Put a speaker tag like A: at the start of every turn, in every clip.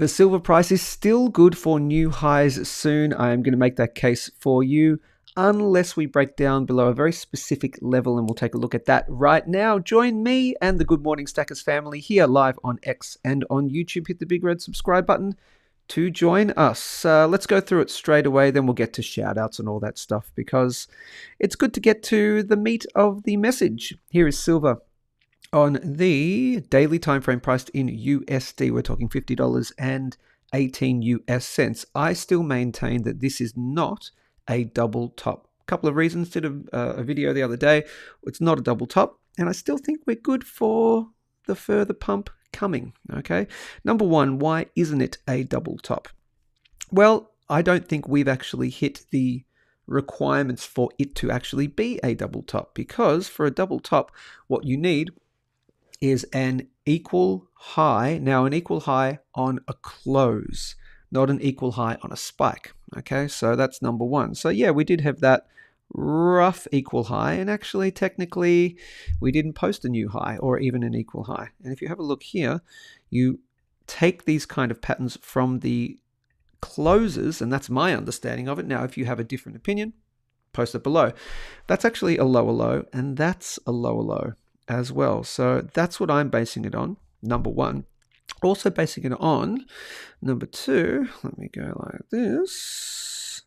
A: The silver price is still good for new highs soon. I am going to make that case for you unless we break down below a very specific level, and we'll take a look at that right now. Join me and the Good Morning Stackers family here live on X and on YouTube. Hit the big red subscribe button to join us. Let's go through it straight away, then we'll get to shout outs and all that stuff because it's good to get to the meat of the message. Here is silver on the daily time frame priced in USD. We're talking $50.18. I still maintain that this is not a double top. A couple of reasons. Did a video the other day. It's not a double top, and I still think we're good for the further pump coming. Okay. Number one, why isn't it a double top? Well, I don't think we've actually hit the requirements for it to actually be a double top, because for a double top, what you need is an equal high. Now, an equal high on a close, not an equal high on a spike. Okay, so that's number one. So yeah, we did have that rough equal high, and actually technically we didn't post a new high or even an equal high. And if you have a look here, you take these kind of patterns from the closes, and that's my understanding of it. Now, if you have a different opinion, post it below. That's actually a lower low, and that's a lower low as well. So that's what I'm basing it on, number one. Also basing it on, number two, let me go like this,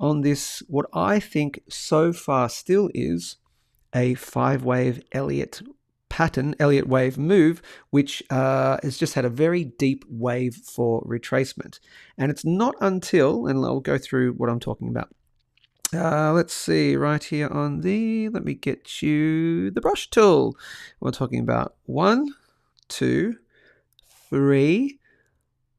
A: on this, what I think so far still is a 5-wave Elliott pattern, Elliott wave move, which has just had a very deep wave for retracement. And it's not until, and I'll go through what I'm talking about. Let's see, right here on the, let me get you the brush tool. We're talking about 1, 2, 3,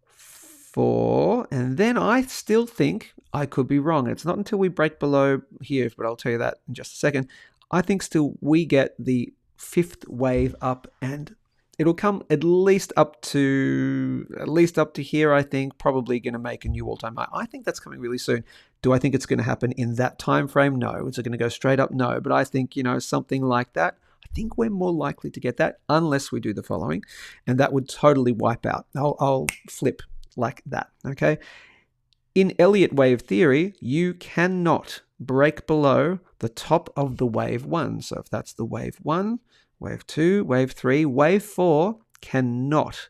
A: 4, and then I still think I could be wrong. It's not until we break below here, but I'll tell you that in just a second. I think still we get the 5th wave up, and it'll come at least up to here. I think probably going to make a new all-time high. I think that's coming really soon. Do I think it's going to happen in that time frame? No. Is it going to go straight up? No. But I think, something like that. I think we're more likely to get that unless we do the following, and that would totally wipe out. I'll flip like that. Okay. In Elliott wave theory, you cannot break below the top of the wave 1. So if that's the wave 1, wave 2, wave 3, wave 4 cannot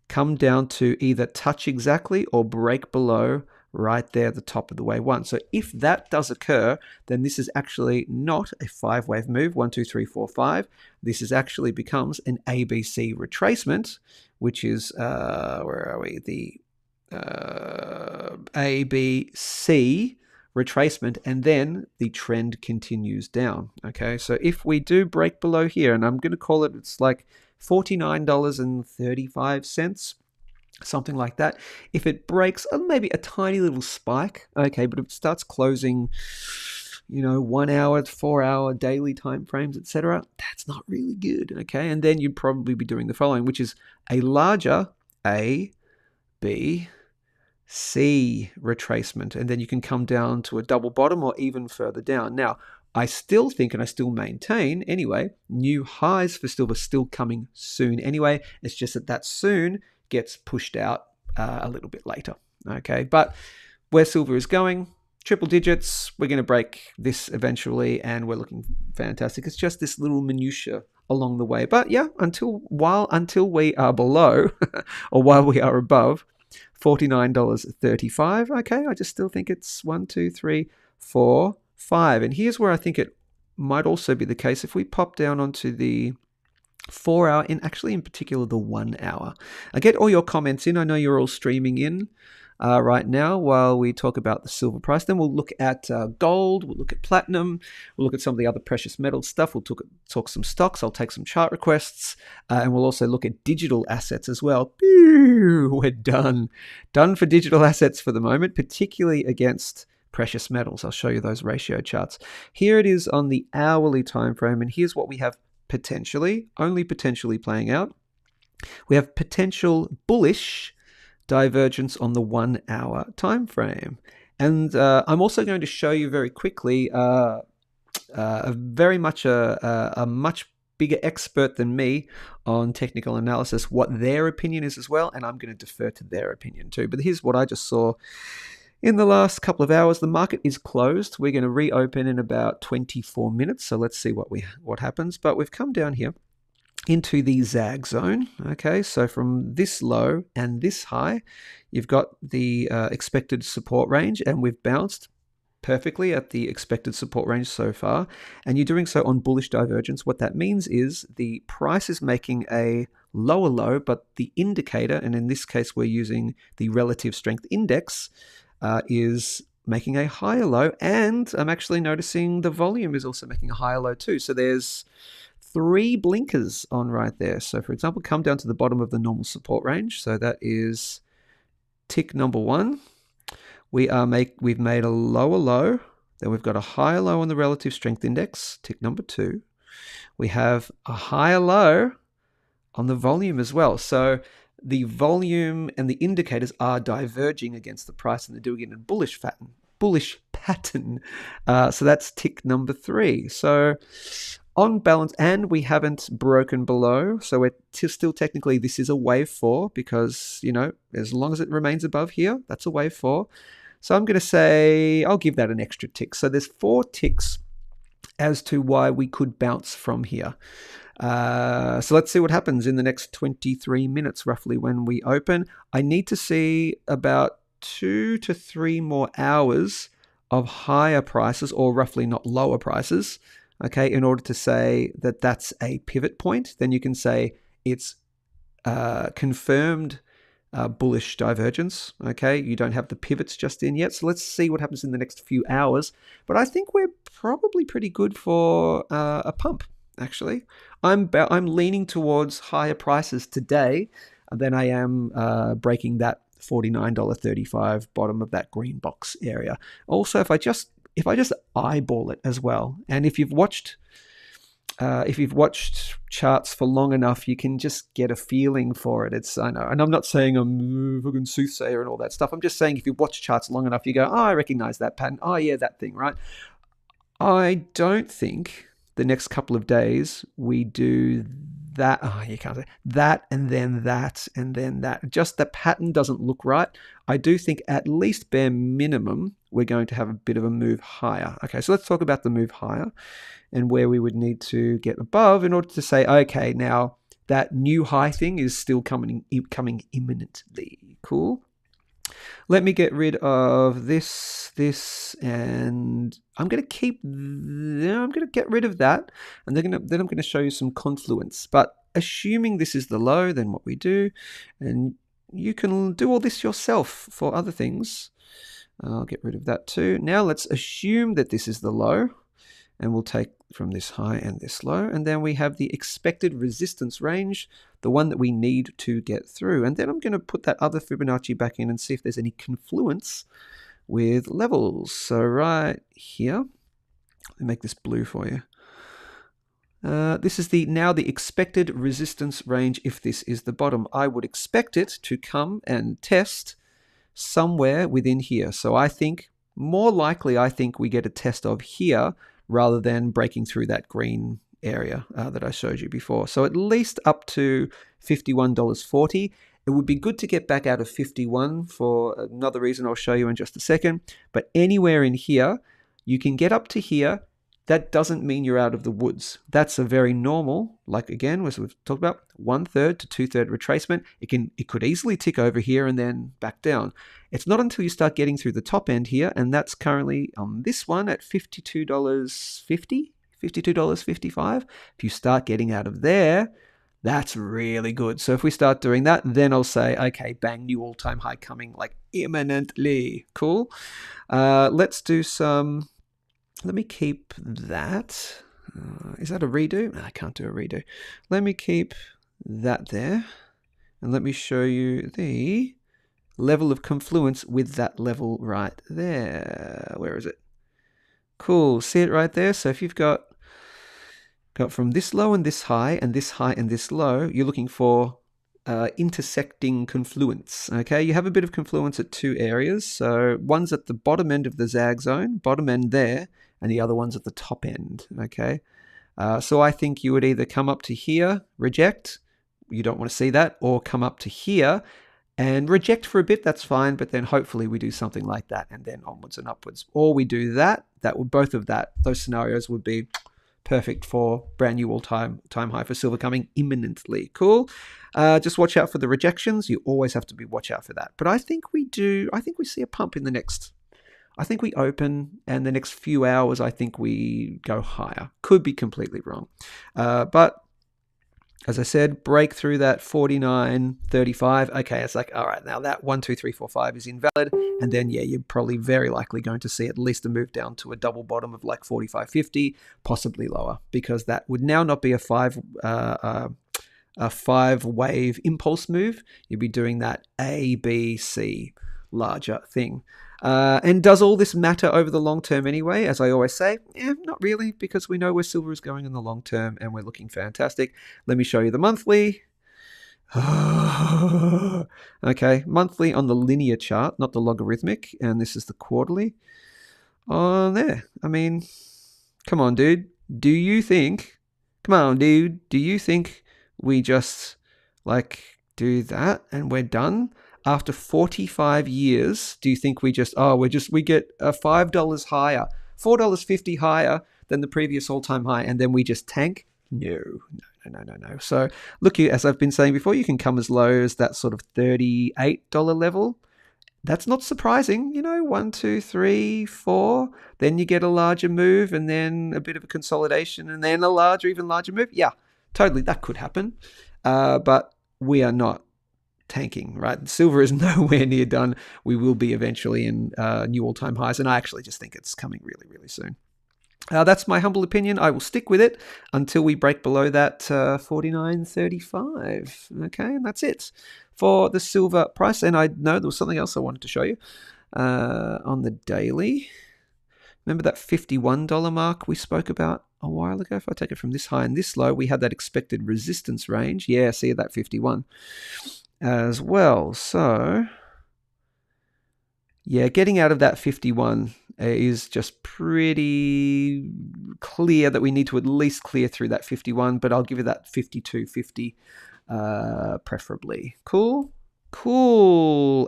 A: come down to either touch exactly or break below right there at the top of the wave 1. So if that does occur, then this is actually not a 5-wave move, 1, 2, 3, 4, 5. This is actually becomes an ABC retracement, which is, where are we? The ABC retracement, and then the trend continues down. Okay, so if we do break below here, and I'm going to call it, it's like $49.35, something like that. If it breaks maybe a tiny little spike, okay, but if it starts closing 1 hour, 4 hour daily time frames, etc., that's not really good. Okay, and then you'd probably be doing the following, which is a larger A, B, C retracement, and then you can come down to a double bottom or even further down. Now, I still think, and I still maintain anyway, new highs for silver still coming soon anyway. It's just that soon gets pushed out a little bit later. Okay, but where silver is going, triple digits, we're going to break this eventually, and we're looking fantastic. It's just this little minutia along the way. But yeah, until we are below or while we are above $49.35. Okay, I just still think it's 1, 2, 3, 4, 5. And here's where I think it might also be the case if we pop down onto the 4 hour, and actually in particular the 1 hour. I get all your comments in. I know you're all streaming in right now while we talk about the silver price. Then we'll look at gold, we'll look at platinum, we'll look at some of the other precious metal stuff, we'll talk some stocks, I'll take some chart requests, and we'll also look at digital assets as well. We're done for digital assets for the moment, particularly against precious metals. I'll show you those ratio charts. Here it is on the hourly time frame, and here's what we have only potentially playing out. We have potential bullish divergence on the 1 hour time frame. And I'm also going to show you very quickly very much a much bigger expert than me on technical analysis what their opinion is as well, and I'm going to defer to their opinion too. But here's what I just saw. In the last couple of hours, the market is closed. We're going to reopen in about 24 minutes, so let's see what happens. But we've come down here into the zag zone. Okay, so from this low and this high, you've got the expected support range, and we've bounced perfectly at the expected support range so far, and you're doing so on bullish divergence. What that means is the price is making a lower low, but the indicator, and in this case we're using the relative strength index, is making a higher low, and I'm actually noticing the volume is also making a higher low too. So there's 3 blinkers on right there. So for example, come down to the bottom of the normal support range. So that is tick number 1. We've made a lower low, then we've got a higher low on the relative strength index, tick number 2. We have a higher low on the volume as well. So the volume and the indicators are diverging against the price, and they're doing it in a bullish pattern. So that's tick number 3. So on balance, and we haven't broken below, so we're still technically, this is a wave 4, because, you know, as long as it remains above here, that's a wave 4. So I'm going to say, I'll give that an extra tick. So there's 4 ticks as to why we could bounce from here. So let's see what happens in the next 23 minutes, roughly, when we open. I need to see about 2 to 3 more hours of higher prices, or roughly not lower prices, okay, in order to say that that's a pivot point. Then you can say it's confirmed bullish divergence, okay? You don't have the pivots just in yet, so let's see what happens in the next few hours. But I think we're probably pretty good for a pump, actually. I'm leaning towards higher prices today than I am breaking that $49.35 bottom of that green box area. Also, if I just eyeball it as well, and if you've watched charts for long enough, you can just get a feeling for it. I know, and I'm not saying I'm a fucking soothsayer and all that stuff. I'm just saying if you watch charts long enough, you go, oh, I recognize that pattern. Oh yeah, that thing, right? I don't think the next couple of days we do that. Oh, you can't say that and then that and then that. Just the pattern doesn't look right. I do think at least bare minimum we're going to have a bit of a move higher. Okay, so let's talk about the move higher and where we would need to get above in order to say, okay, now that new high thing is still coming imminently. Cool. Let me get rid of this, and I'm going to get rid of that, and then I'm going to show you some confluence. But assuming this is the low, then what we do, and you can do all this yourself for other things. I'll get rid of that too. Now let's assume that this is the low, and we'll take from this high and this low, and then we have the expected resistance range, the one that we need to get through. And then I'm going to put that other Fibonacci back in and see if there's any confluence with levels. So right here, let me make this blue for you. This is now the expected resistance range. If this is the bottom, I would expect it to come and test somewhere within here. So I think more likely, we get a test of here rather than breaking through that green area that I showed you before. So at least up to $51.40. It would be good to get back out of 51 for another reason I'll show you in just a second. But anywhere in here, you can get up to here. That doesn't mean you're out of the woods. That's a very normal, like again, as we've talked about, 1/3 to 2/3 retracement. It could easily tick over here and then back down. It's not until you start getting through the top end here, and that's currently on this one at $52.50, $52.55. If you start getting out of there, that's really good. So if we start doing that, then I'll say, okay, bang, new all-time high coming like imminently. Cool. Let's do some... Let me keep that. Is that a redo? No, I can't do a redo. Let me keep that there. And let me show you the level of confluence with that level right there. Where is it? Cool. See it right there? So if you've got from this low and this high and this high and this low, you're looking for intersecting confluence. Okay, you have a bit of confluence at 2 areas. So one's at the bottom end of the zag zone, bottom end there, and the other one's at the top end. Okay, So I think you would either come up to here, reject, you don't want to see that, or come up to here and reject for a bit, that's fine, but then hopefully we do something like that and then onwards and upwards. Or we do that would both of those scenarios would be perfect for brand new all-time high for silver coming imminently. Cool. Just watch out for the rejections. You always have to watch out for that. But I think we see a pump in the next, I think we open and the next few hours, I think we go higher. Could be completely wrong. But as I said, break through that 49.35. Okay, it's like, all right, now that 1, 2, 3, 4, 5 is invalid. And then, yeah, you're probably very likely going to see at least a move down to a double bottom of like 45.50, possibly lower, because that would now not be a five wave impulse move. You'd be doing that A, B, C larger thing. And does all this matter over the long term anyway? As I always say, not really, because we know where silver is going in the long term and we're looking fantastic. Let me show you the monthly. Okay, monthly on the linear chart, not the logarithmic, and this is the quarterly. On there. I mean, come on, dude. Do you think we just like do that and we're done? After 45 years, do you think we get $5 higher, $4.50 higher than the previous all-time high, and then we just tank? No. So look, as I've been saying before, you can come as low as that sort of $38 level. That's not surprising, 1, 2, 3, 4. Then you get a larger move, and then a bit of a consolidation, and then a even larger move. Yeah, totally, that could happen. But we are not tanking, right? Silver is nowhere near done. We will be eventually in new all-time highs, and I actually just think it's coming really, really soon. That's my humble opinion. I will stick with it until we break below that 49.35. Okay, and that's it for the silver price. And I know there was something else I wanted to show you on the daily. Remember that $51 mark we spoke about a while ago? If I take it from this high and this low, we had that expected resistance range. Yeah, see that 51 as well. So yeah, getting out of that 51 is just pretty clear that we need to at least clear through that 51, but I'll give you that 52.50 preferably. Cool.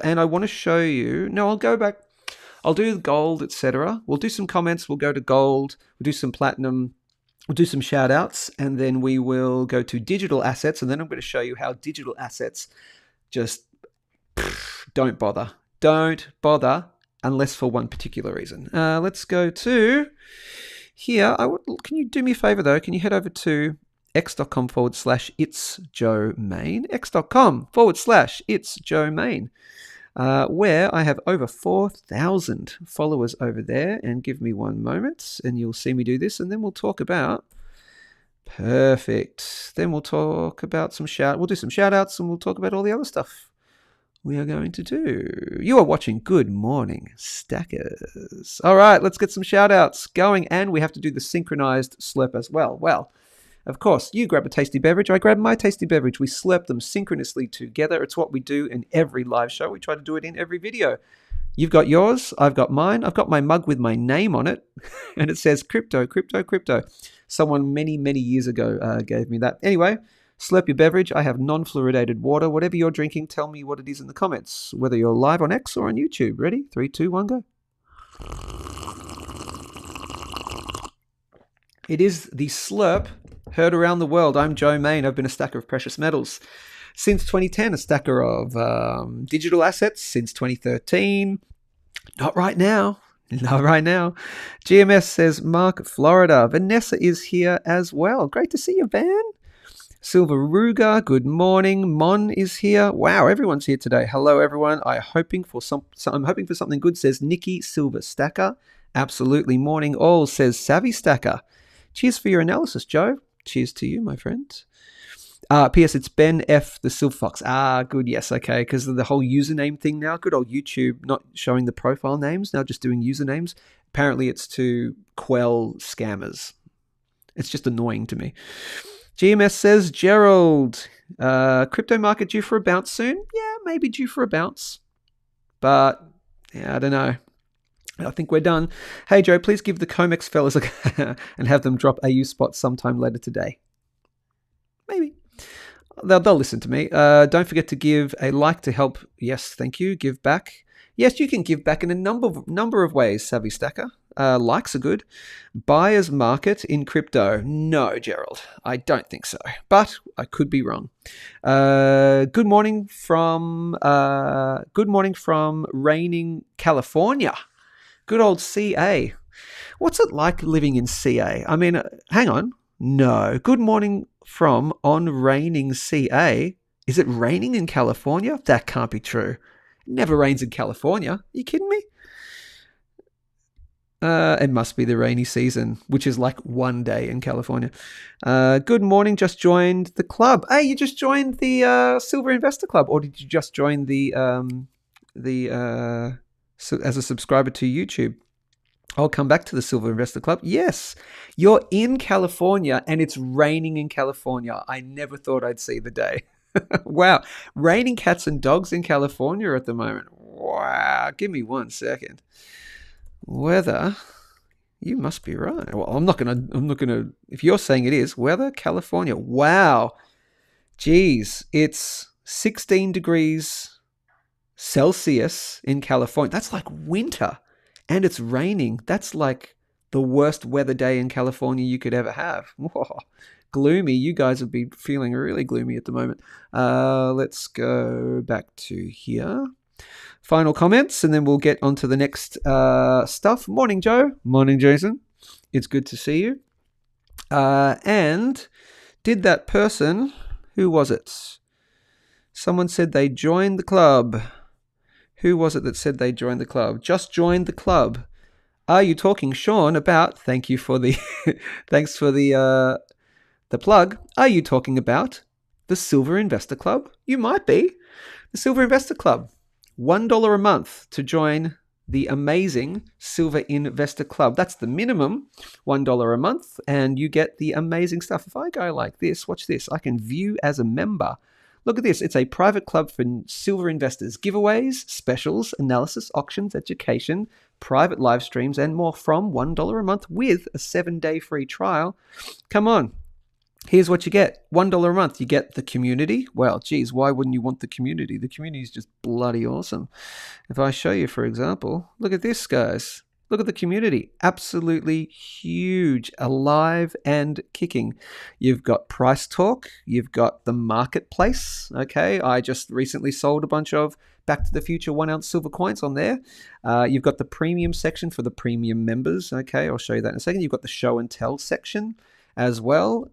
A: And I want to show you, no, I'll go back, I'll do gold, etc. We'll do some comments, we'll go to gold, we'll do some platinum, we'll do some shout outs, and then we will go to digital assets, and then I'm going to show you how digital assets just don't bother unless for one particular reason. Let's go to here. Can you do me a favor though? Can you head over to x.com/itsjoemain, x.com/itsjoemain, where I have over 4,000 followers over there, and give me one moment and you'll see me do this, and then we'll talk about perfect. Then we'll talk about we'll do some shout outs, and we'll talk about all the other stuff we are going to do. You are watching Good Morning Stackers. All right, let's get some shout outs going, and we have to do the synchronized slurp as well. Well, of course, you grab a tasty beverage, I grab my tasty beverage. We slurp them synchronously together. It's what we do in every live show. We try to do it in every video. You've got yours, I've got mine. I've got my mug with my name on it, and it says crypto, crypto, crypto. Someone many, many years ago gave me that. Anyway, slurp your beverage. I have non-fluoridated water. Whatever you're drinking, tell me what it is in the comments, whether you're live on X or on YouTube. Ready? 3, 2, 1, go. It is the slurp heard around the world. I'm Joe Main. I've been a stacker of precious metals since 2010, a stacker of digital assets since 2013. Not right now. GMS says Mark, Florida. Vanessa is here as well. Great to see you, Van. Silver Ruger, good morning. Mon is here. Wow, everyone's here today. Hello, everyone. I'm hoping for something good, says Nikki Silver Stacker. Absolutely. Morning all, says Savvy Stacker. Cheers for your analysis, Joe. Cheers to you, my friend. P.S. It's Ben F. the Silver Fox. Good. Yes, okay. Because of the whole username thing now. Good old YouTube not showing the profile names, now just doing usernames. Apparently it's to quell scammers. It's just annoying to me. GMS says, Gerald, crypto market due for a bounce soon? Yeah, maybe due for a bounce. But, yeah, I don't know. I think we're done. Hey, Joe, please give the Comex fellas and have them drop AU spots sometime later today. Maybe. They'll listen to me. Don't forget to give a like to help. Yes, thank you. Give back. Yes, you can give back in a number of ways, Savvy Stacker. Likes are good. Buyer's market in crypto. No, Gerald, I don't think so. But I could be wrong. Good morning from raining California. Good old CA. What's it like living in CA? I mean, hang on. No. Good morning from on raining CA. Is it raining in California? That can't be true. It never rains in California. Are you kidding me? It must be the rainy season, which is like one day in California. Good morning. Just joined the club. Hey, you just joined the Silver Investor Club, or did you just join as a subscriber to YouTube? I'll come back to the Silver Investor Club. Yes, you're in California and it's raining in California. I never thought I'd see the day. Wow. Raining cats and dogs in California at the moment. Wow. Give me 1 second. Weather. You must be right. Well, I'm not gonna, if you're saying it is, weather, California. Wow. Geez, it's 16 degrees Celsius in California. That's like winter. And it's raining. That's like the worst weather day in California you could ever have. Whoa, gloomy. You guys would be feeling really gloomy at the moment. Let's go back to here. Final comments, and then we'll get on to the next stuff. Morning, Joe. Morning, Jason. It's good to see you. And did that person, who was it? Someone said they joined the club. Who was it that said they joined the club? Just joined the club. Are you talking, Sean, about, thank you for the, thanks for the plug. Are you talking about the Silver Investor Club? You might be. The Silver Investor Club. $1 a month to join the amazing Silver Investor Club. That's the minimum, $1 a month, and you get the amazing stuff. If I go like this, watch this. I can view as a member. Look at this. It's a private club for silver investors. Giveaways, specials, analysis, auctions, education, private live streams, and more from $1 a month with a 7-day free trial. Come on. Here's what you get. $1 a month. You get the community. Well, geez, why wouldn't you want the community? The community is just bloody awesome. If I show you, for example, look at this, guys. Look at the community. Absolutely huge, alive and kicking. You've got price talk. You've got the marketplace. Okay, I just recently sold a bunch of Back to the Future 1 ounce silver coins on there. You've got the premium section for the premium members. Okay, I'll show you that in a second. You've got the show and tell section as well.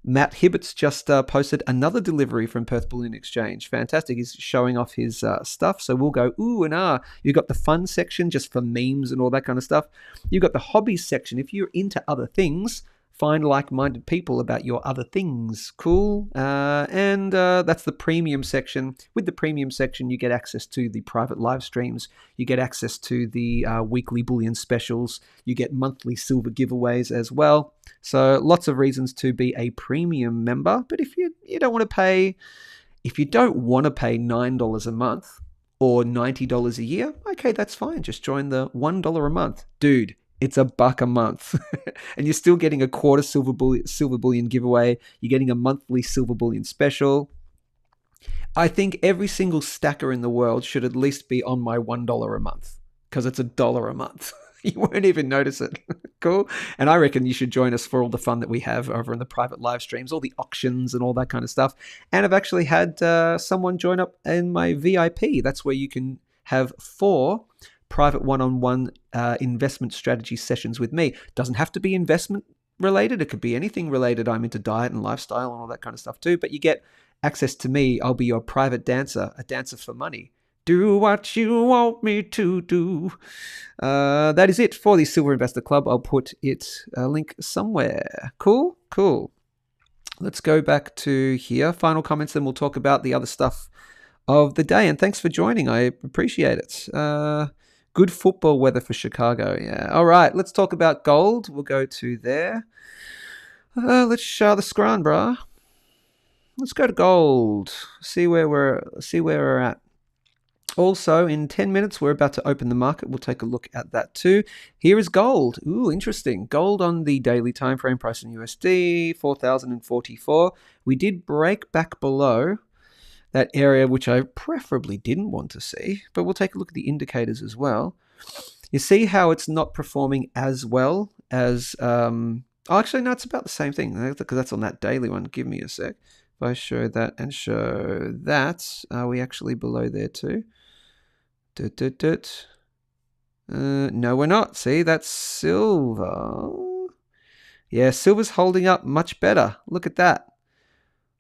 A: Matt Hibbett's just posted another delivery from Perth Bullion Exchange. Fantastic. He's showing off his stuff. So we'll go ooh and ah. You've got the fun section just for memes and all that kind of stuff. You've got the hobbies section. If you're into other things, find like-minded people about your other things. Cool. And that's the premium section. With the premium section, you get access to the private live streams. You get access to the weekly bullion specials. You get monthly silver giveaways as well. So lots of reasons to be a premium member. But if you don't want to pay, if you don't want to pay $9 a month or $90 a year, okay, that's fine. Just join the $1 a month. Dude, it's $1 a month. And you're still getting a quarter silver bullion giveaway. You're getting a monthly silver bullion special. I think every single stacker in the world should at least be on my $1 a month because it's $1 a month. You won't even notice it. Cool. And I reckon you should join us for all the fun that we have over in the private live streams, all the auctions and all that kind of stuff. And I've actually had someone join up in my VIP. That's where you can have 4 private one-on-one investment strategy sessions with me. Doesn't have to be investment related. It could be anything related. I'm into diet and lifestyle and all that kind of stuff too. But you get access to me. I'll be your private dancer, a dancer for money. Do what you want me to do. That is it for the Silver Investor Club. I'll put a link somewhere. Cool. Let's go back to here. Final comments, then we'll talk about the other stuff of the day. And thanks for joining. I appreciate it. Good football weather for Chicago. Yeah. All right. Let's talk about gold. We'll go to there. Let's show the scran, brah. Let's go to gold. See where we're at. Also, in 10 minutes, we're about to open the market. We'll take a look at that too. Here is gold. Ooh, interesting. Gold on the daily time frame, price in USD, 4,044. We did break back below that area, which I preferably didn't want to see, but we'll take a look at the indicators as well. You see how it's not performing as well as... actually, no, it's about the same thing because that's on that daily one. Give me a sec. If I show that and show that, are we actually below there too? No, we're not. See, that's silver. Yeah, silver's holding up much better. Look at that.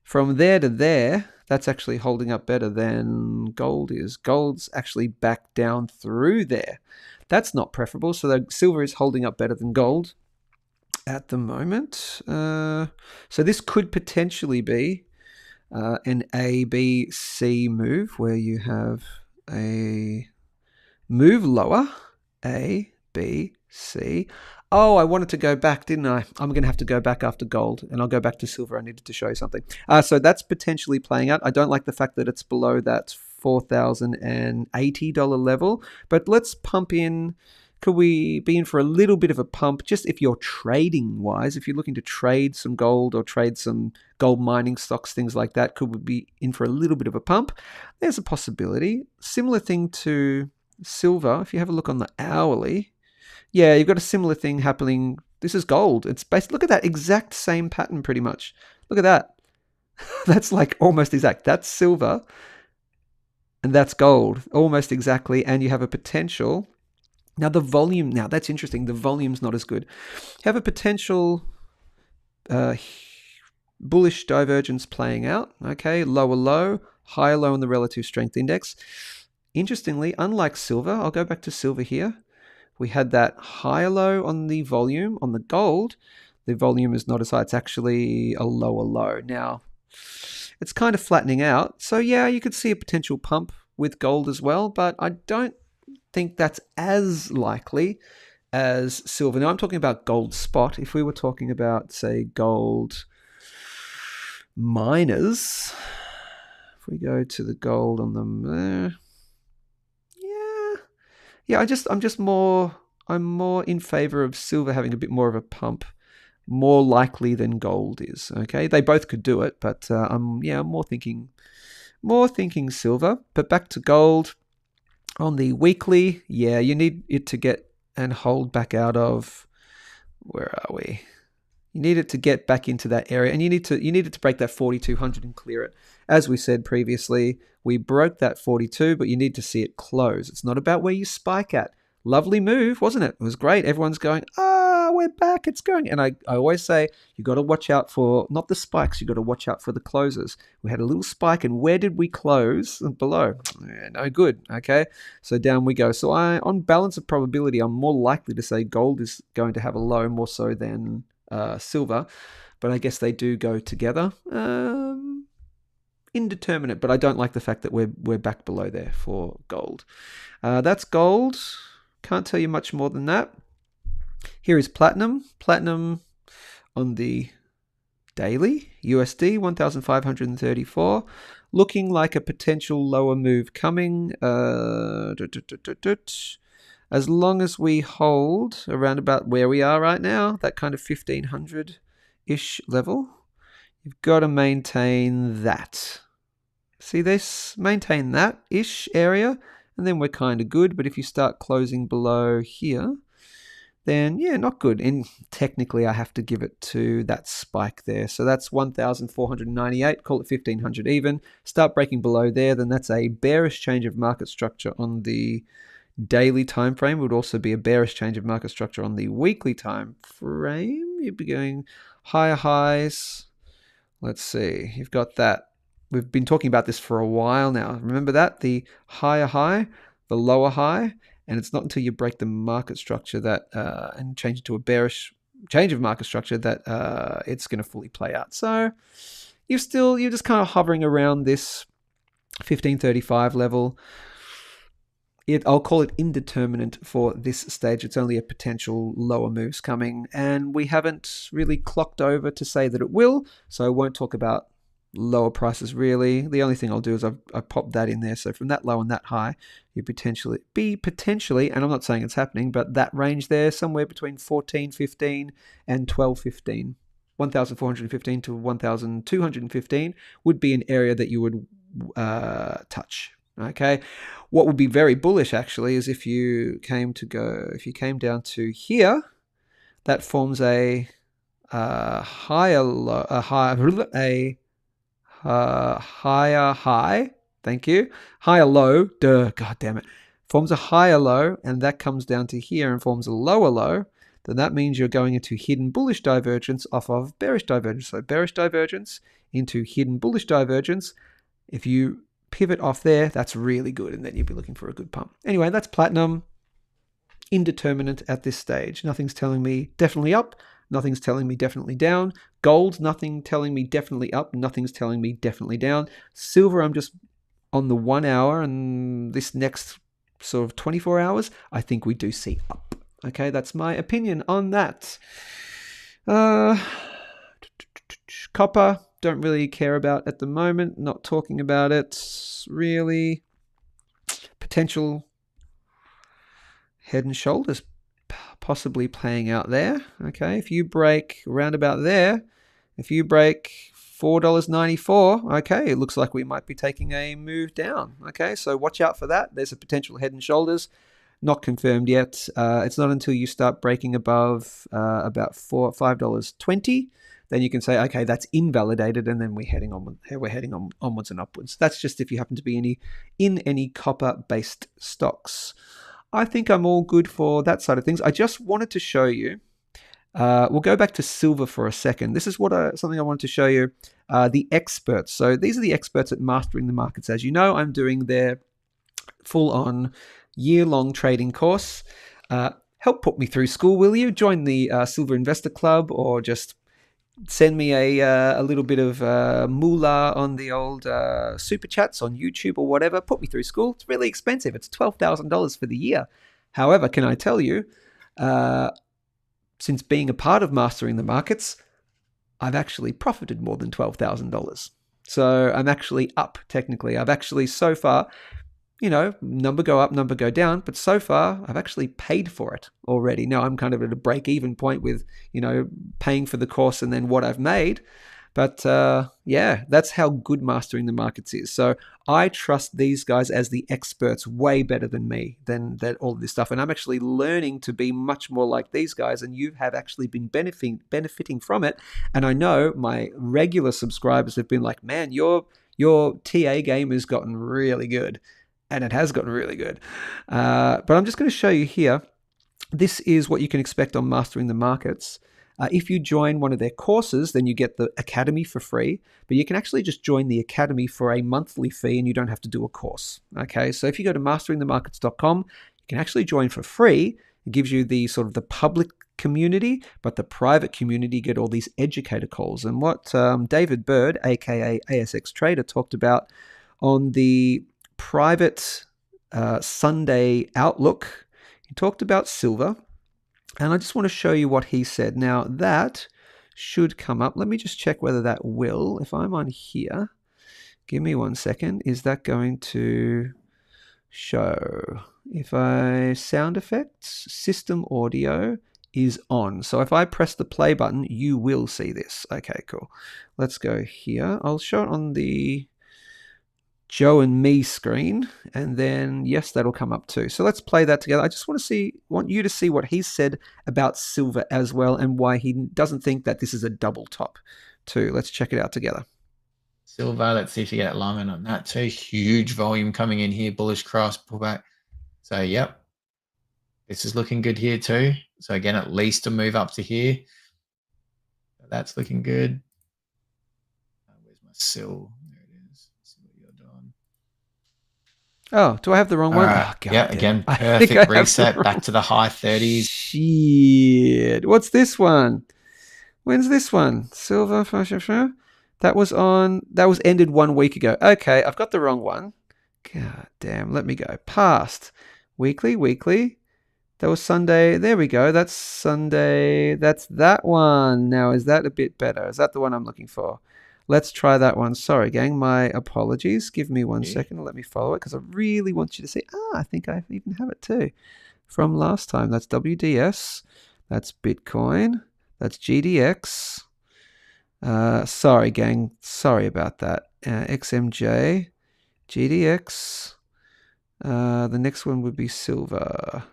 A: From there to there, that's actually holding up better than gold is. Gold's actually back down through there. That's not preferable. So the silver is holding up better than gold at the moment. So this could potentially be an A, B, C move where you have a move lower, A, B, C. Oh, I wanted to go back, didn't I? I'm going to have to go back after gold, and I'll go back to silver. I needed to show you something. So that's potentially playing out. I don't like the fact that it's below that $4,080 level, but let's pump in. Could we be in for a little bit of a pump, just if you're trading wise, if you're looking to trade some gold or trade some gold mining stocks, things like that, could we be in for a little bit of a pump? There's a possibility. Similar thing to silver. If you have a look on the hourly, yeah, you've got a similar thing happening. This is gold. It's based, look at that exact same pattern pretty much. Look at that. That's like almost exact. That's silver and that's gold, almost exactly. And you have a potential. Now the volume, now that's interesting. The volume's not as good. You have a potential bullish divergence playing out. Okay, lower low, higher low on the relative strength index. Interestingly, unlike silver, I'll go back to silver here. We had that higher low on the volume. On the gold, the volume is not as high. It's actually a lower low. Now, it's kind of flattening out. So yeah, you could see a potential pump with gold as well, but I don't think that's as likely as silver. Now I'm talking about gold spot. If we were talking about, say, gold miners, if we go to the gold on them, I'm more in favor of silver having a bit more of a pump, more likely than gold is. Okay, they both could do it, but I'm more thinking silver. But back to gold. On the weekly, yeah, you need it to get and hold back out of, where are we? You need it to get back into that area, and you need it to break that 4,200 and clear it. As we said previously, we broke that 42, but you need to see it close. It's not about where you spike at. Lovely move, wasn't it? It was great. Everyone's going, we're back, it's going. And I always say, you got to watch out for, not the spikes, you got to watch out for the closes. We had a little spike, and where did we close? Below. No good, okay? So down we go. So on balance of probability, I'm more likely to say gold is going to have a low more so than silver, but I guess they do go together. Indeterminate, but I don't like the fact that we're back below there for gold. That's gold. Can't tell you much more than that. Here is platinum. Platinum on the daily, USD 1,534, looking like a potential lower move coming. As long as we hold around about where we are right now, that kind of 1,500-ish level, you've got to maintain that. See this? Maintain that-ish area, and then we're kind of good. But if you start closing below here, then yeah, not good. And technically, I have to give it to that spike there. So that's 1,498, call it 1,500 even. Start breaking below there, then that's a bearish change of market structure on the daily time frame. It would also be a bearish change of market structure on the weekly time frame. You'd be going higher highs. Let's see, you've got that. We've been talking about this for a while now. Remember that? The higher high, the lower high, and it's not until you break the market structure that and change it to a bearish change of market structure that it's going to fully play out. So you're just kind of hovering around this 1535 level. I'll call it indeterminate for this stage. It's only a potential lower moves coming, and we haven't really clocked over to say that it will, so I won't talk about lower prices really. The only thing I'll do is I've popped that in there. So from that low and that high, you potentially, and I'm not saying it's happening, but that range there, somewhere between 14.15 and 12.15. 1,415 to 1,215 would be an area that you would touch. Okay, what would be very bullish actually is if you came down to here, that forms a higher low, higher high. Thank you. Higher low. God damn it. Forms a higher low, and that comes down to here and forms a lower low. Then that means you're going into hidden bullish divergence off of bearish divergence. So bearish divergence into hidden bullish divergence. If you pivot off there, that's really good, and then you'll be looking for a good pump. Anyway, that's platinum. Indeterminate at this stage. Nothing's telling me definitely up. Nothing's telling me definitely down. Gold, nothing telling me definitely up. Nothing's telling me definitely down. Silver, I'm just on the 1 hour, and this next sort of 24 hours, I think we do see up. Okay, that's my opinion on that. Copper, don't really care about at the moment. Not talking about it really. Potential head and shoulders possibly playing out there. Okay, if you break around about there, if you break $4.94, okay, it looks like we might be taking a move down. Okay, so watch out for that. There's a potential head and shoulders. Not confirmed yet. It's not until you start breaking above about $5.20, then you can say, okay, that's invalidated, and then we're heading onwards and upwards. That's just if you happen to be in any copper-based stocks. I think I'm all good for that side of things. I just wanted to show you. We'll go back to silver for a second. This is something I wanted to show you. The experts. So these are the experts at Mastering the Markets. As you know, I'm doing their full-on year-long trading course. Help put me through school, will you? Join the Silver Investor Club, or just send me a little bit of moolah on the old super chats on YouTube or whatever. Put me through school. It's really expensive. It's $12,000 for the year. However, can I tell you, since being a part of Mastering the Markets, I've actually profited more than $12,000. So I'm actually up, technically. I've actually so far, number go up, number go down, but so far I've actually paid for it already. Now I'm kind of at a break-even point with, paying for the course and then what I've made. But yeah, that's how good Mastering the Markets is. So I trust these guys as the experts way better than me, than all of this stuff. And I'm actually learning to be much more like these guys, and you have actually been benefiting from it. And I know my regular subscribers have been like, man, your TA game has gotten really good. And it has gotten really good. But I'm just going to show you here. This is what you can expect on Mastering the Markets. If you join one of their courses, then you get the Academy for free. But you can actually just join the Academy for a monthly fee, and you don't have to do a course. Okay, so if you go to masteringthemarkets.com, you can actually join for free. It gives you the sort of the public community, but the private community get all these educator calls. And what David Bird, aka ASX Trader, talked about on the private Sunday Outlook, he talked about silver, and I just want to show you what he said. Now that should come up. Let me just check whether that will. If I'm on here, give me 1 second. Is that going to show? If I sound effects, system audio is on. So if I press the play button, you will see this. Okay, cool. Let's go here. I'll show it on the Joe and me screen, and then yes, that'll come up too. So let's play that together. I just want you to see what he said about silver as well, and why he doesn't think that this is a double top too. Let's check it out together.
B: Silver, let's see if you get alignment on that too. Huge volume coming in here, bullish cross, pullback. So yep, this is looking good here too. So again, at least a move up to here. That's looking good. Where's my sil?
A: Oh, do I have the wrong one?
B: Oh,
A: God,
B: yeah, again, perfect reset back to the high 30s.
A: Shit. What's this one? When's this one? Silver. That was ended 1 week ago. Okay, I've got the wrong one. God damn. Let me go. Past. Weekly. That was Sunday. There we go. That's Sunday. That's that one. Now, is that a bit better? Is that the one I'm looking for? Let's try that one. Sorry, gang. My apologies. Give me 1
B: Yeah.
A: second. Let me follow it because I really want you to see. I think I even have it too from last time. That's WDS. That's Bitcoin. That's GDX. Sorry, gang. Sorry about that. XMJ, GDX. The next one would be silver.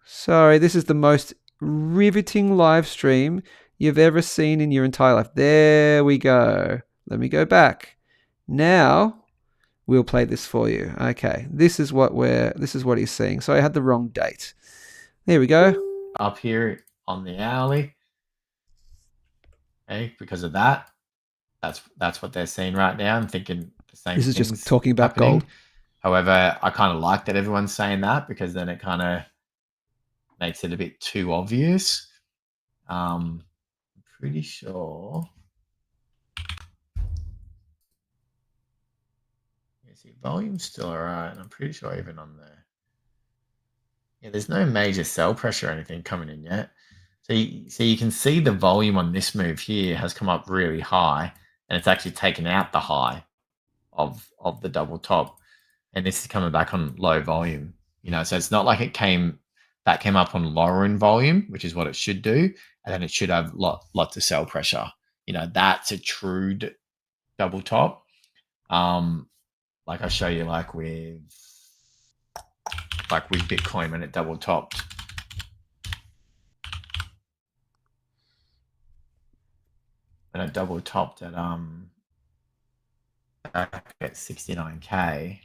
A: Sorry, this is the most riveting live stream you've ever seen in your entire life. There we go. Let me go back. Now we'll play this for you. Okay, this is what he's seeing. So I had the wrong date. There we go.
B: Up here on the hourly. Okay, because of that. That's what they're seeing right now. I'm thinking the same
A: This is
B: things
A: just talking about
B: happening.
A: gold.
B: However, I kind of like that everyone's saying that because then it kind of makes it a bit too obvious. I'm pretty sure. You see, volume's still alright, and I'm pretty sure even on there. Yeah, there's no major sell pressure or anything coming in yet. So you can see the volume on this move here has come up really high, and it's actually taken out the high of the double top, and this is coming back on low volume. So it's not like it came up on lower in volume, which is what it should do, and then it should have lots of sell pressure. That's a true double top. Like I show you, like with Bitcoin when it double topped. And it double topped at back at 69K.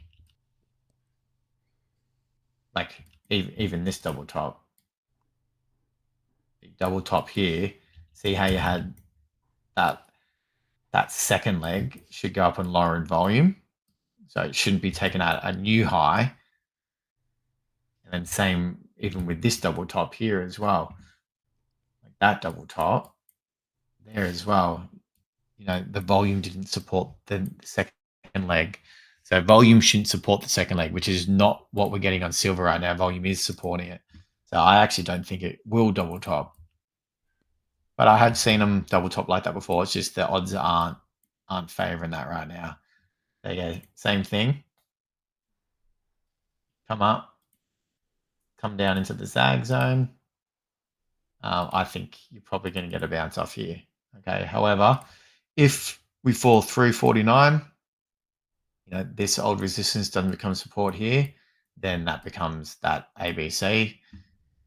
B: Like even this double top here. See how you had that second leg should go up and lower in volume, so it shouldn't be taking out a new high. And then same even with this double top here as well, like that double top there as well. The volume didn't support the second leg. So volume shouldn't support the second leg, which is not what we're getting on silver right now. Volume is supporting it. So I actually don't think it will double top. But I had seen them double top like that before. It's just the odds aren't favoring that right now. There you go. Same thing. Come up. Come down into the zag zone. I think you're probably going to get a bounce off here. Okay. However, if we fall through 49, this old resistance doesn't become support here, then that becomes that ABC,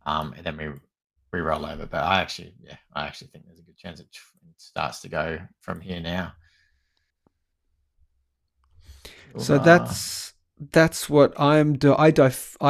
B: and then we roll over. But I actually think there's a good chance it starts to go from here now.
A: So that's what I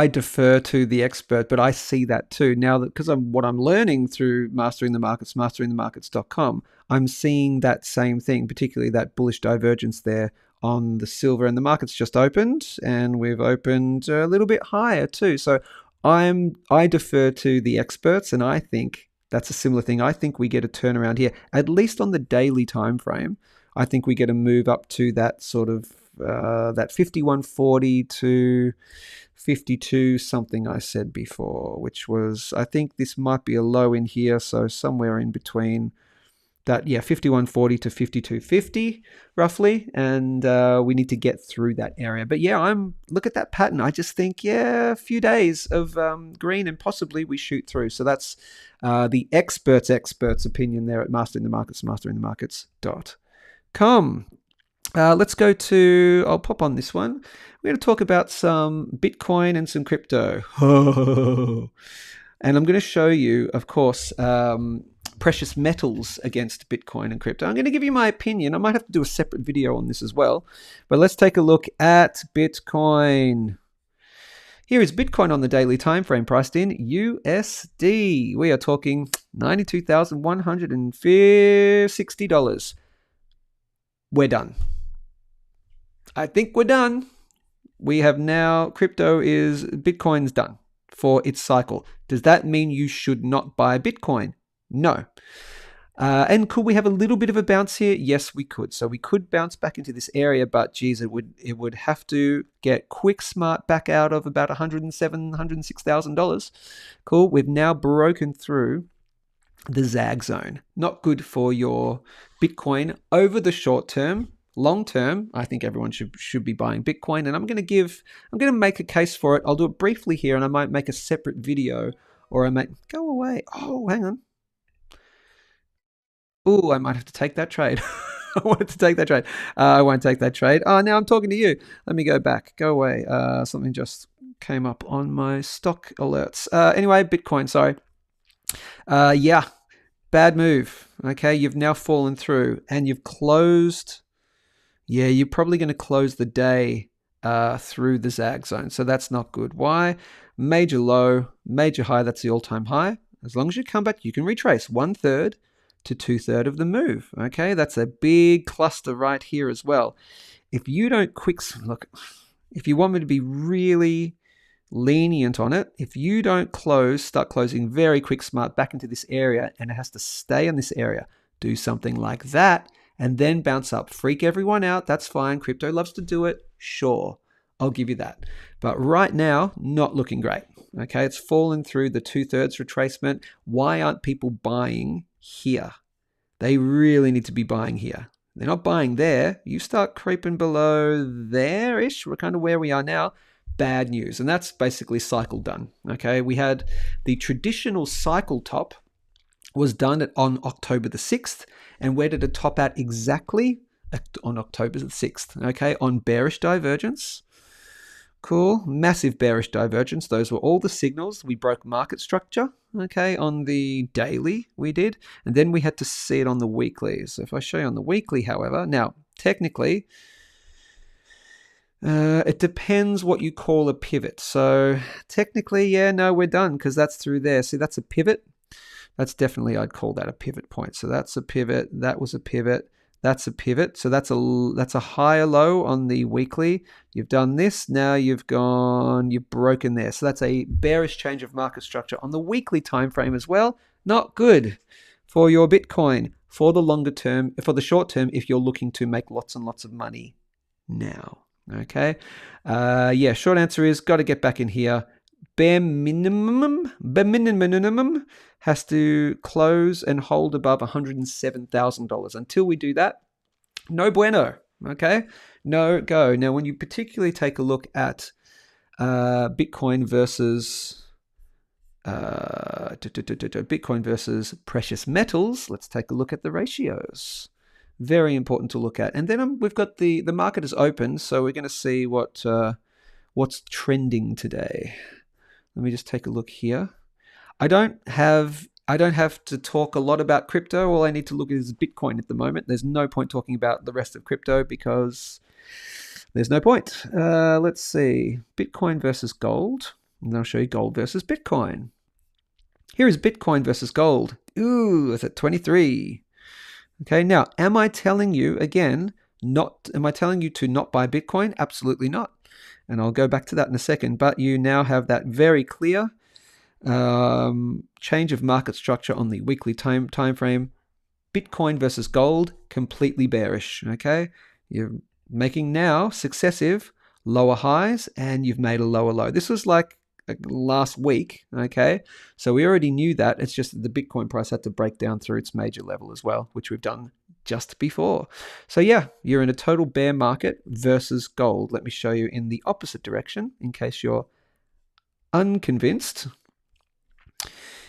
A: defer to the expert, but I see that too now that because what I'm learning through mastering the markets, masteringthemarkets.com, I'm seeing that same thing, particularly that bullish divergence there on the silver, and the market's just opened, and we've opened a little bit higher too. So I defer to the experts, and I think that's a similar thing. I think we get a turnaround here, at least on the daily time frame. I think we get a move up to that sort of that 51.40 to 52 something I said before, which was, I think this might be a low in here, so somewhere in between that, 51.40 to 52.50 roughly, and we need to get through that area. But look at that pattern. I just think a few days of green and possibly we shoot through. So that's the experts opinion there at Mastering the Markets, masteringthemarkets.com. Let's go to, I'll pop on this one. We're going to talk about some Bitcoin and some crypto. And I'm going to show you, of course, precious metals against Bitcoin and crypto. I'm going to give you my opinion. I might have to do a separate video on this as well. But let's take a look at Bitcoin. Here is Bitcoin on the daily time frame priced in USD. We are talking $92,160. We're done. I think we're done. We have now, Bitcoin's done for its cycle. Does that mean you should not buy Bitcoin? No. And could we have a little bit of a bounce here? Yes, we could. So we could bounce back into this area, but geez, it would have to get quick smart back out of about $107,000, $106,000. Cool. We've now broken through the zag zone. Not good for your Bitcoin over the short term. Long term, I think everyone should be buying Bitcoin, and I'm going to make a case for it. I'll do it briefly here, and I might make a separate video, or I might go away. Oh, hang on. Oh, I might have to take that trade. I wanted to take that trade. I won't take that trade. Oh, now I'm talking to you. Let me go back. Go away. Something just came up on my stock alerts. Anyway, Bitcoin. Sorry. Yeah, bad move. Okay, you've now fallen through, and you've closed. Yeah, you're probably going to close the day through the zag zone, so that's not good. Why? Major low, major high. That's the all-time high. As long as you come back, you can retrace 1/3 to 2/3 of the move. Okay, that's a big cluster right here as well. If you don't look, if you want me to be really lenient on it, if you don't start closing very quick smart back into this area, and it has to stay in this area, do something like that, and then bounce up. Freak everyone out. That's fine. Crypto loves to do it. Sure, I'll give you that. But right now, not looking great. Okay, it's fallen through the 2/3 retracement. Why aren't people buying here? They really need to be buying here. They're not buying there. You start creeping below there-ish. We're kind of where we are now. Bad news. And that's basically cycle done. Okay, we had the traditional cycle top was done on October the 6th. And where did it top out exactly? On October the 6th. Okay, on bearish divergence. Cool. Massive bearish divergence. Those were all the signals. We broke market structure. Okay, on the daily we did. And then we had to see it on the weekly. So if I show you on the weekly, however, now technically, it depends what you call a pivot. So technically, yeah, no, we're done because that's through there. See, that's a pivot. That's definitely, I'd call that a pivot point. So that's a pivot. That was a pivot. That's a pivot. So that's a higher low on the weekly. You've done this. Now you've broken there. So that's a bearish change of market structure on the weekly time frame as well. Not good for your Bitcoin for the longer term, for the short term, if you're looking to make lots and lots of money now. Okay. Yeah, short answer is got to get back in here. Bare minimum has to close and hold above $107,000. Until we do that, no bueno. Okay, no go. Now, when you particularly take a look at Bitcoin versus precious metals, let's take a look at the ratios. Very important to look at. And then we've got the market is open, so we're going to see what's trending today. Let me just take a look here. I don't have to talk a lot about crypto. All I need to look at is Bitcoin at the moment. There's no point talking about the rest of crypto because there's no point. Let's see. Bitcoin versus gold. And I'll show you gold versus Bitcoin. Here is Bitcoin versus gold. Ooh, it's at 23. Okay, now, am I telling you, again, am I telling you to not buy Bitcoin? Absolutely not. And I'll go back to that in a second. But you now have that very clear change of market structure on the weekly time frame. Bitcoin versus gold, completely bearish. Okay, you're making now successive lower highs, and you've made a lower low. This was like last week. Okay, so we already knew that. It's just that the Bitcoin price had to break down through its major level as well, which we've done just before. So yeah, you're in a total bear market versus gold. Let me show you in the opposite direction in case you're unconvinced.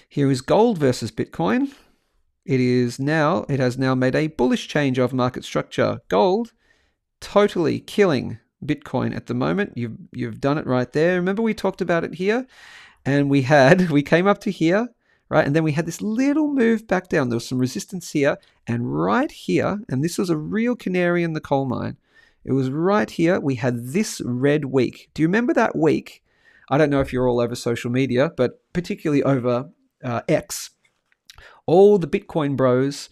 A: Here is gold versus Bitcoin. It has now made a bullish change of market structure. Gold totally killing Bitcoin at the moment. You've done it right there. Remember we talked about it here, and we came up to here, right? And then we had this little move back down. There was some resistance here and right here, and this was a real canary in the coal mine. It was right here. We had this red week. Do you remember that week? I don't know if you're all over social media, but particularly over X, all the Bitcoin bros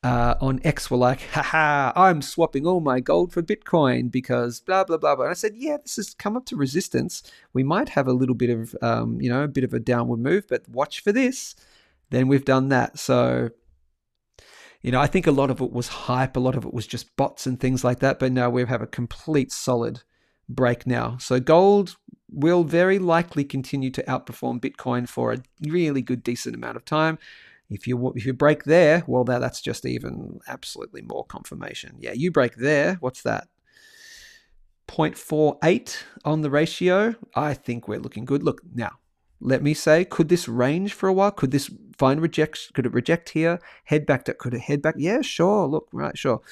A: on X were like, haha, I'm swapping all my gold for Bitcoin because blah, blah, blah, blah. And I said, yeah, this has come up to resistance. We might have a little bit of, a bit of a downward move, but watch for this. Then we've done that. So, I think a lot of it was hype. A lot of it was just bots and things like that. But now we have a complete solid break now. So gold will very likely continue to outperform Bitcoin for a really good, decent amount of time. If you break there, well, that's just even absolutely more confirmation. Yeah, you break there. What's that? 0.48 on the ratio. I think we're looking good. Look, now, let me say, could this range for a while? Could this find reject? Could it reject here? Head back? Could it head back? Yeah, sure. Look, right, sure.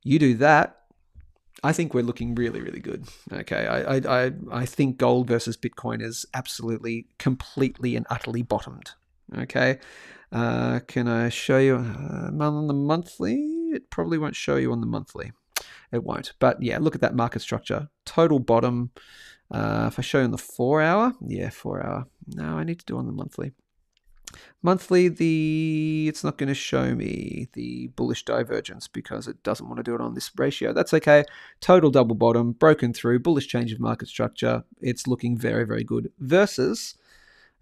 A: You do that. I think we're looking really, really good. Okay, I think gold versus Bitcoin is absolutely, completely, and utterly bottomed. Okay, can I show you on the monthly? It probably won't show you on the monthly. It won't. But yeah, look at that market structure. Total bottom. If I show you on the 4 hour, yeah, 4 hour. No, I need to do on the monthly. Monthly, it's not going to show me the bullish divergence because it doesn't want to do it on this ratio. That's okay. Total double bottom, broken through, bullish change of market structure. It's looking very, very good. Versus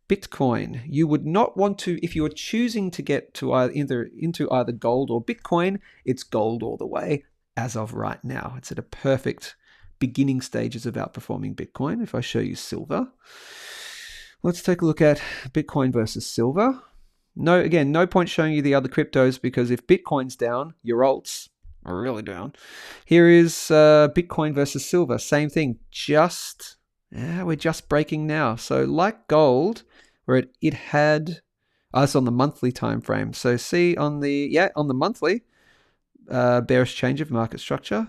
A: Bitcoin. You would not want to, if you are choosing to get to into either gold or Bitcoin, it's gold all the way as of right now. It's at a perfect beginning stages of outperforming Bitcoin. If I show you silver, let's take a look at Bitcoin versus silver. No point showing you the other cryptos because if Bitcoin's down, your alts are really down. Here is Bitcoin versus silver. Same thing. We're just breaking now. So like gold, where it had us on the monthly time frame. So see on the monthly bearish change of market structure.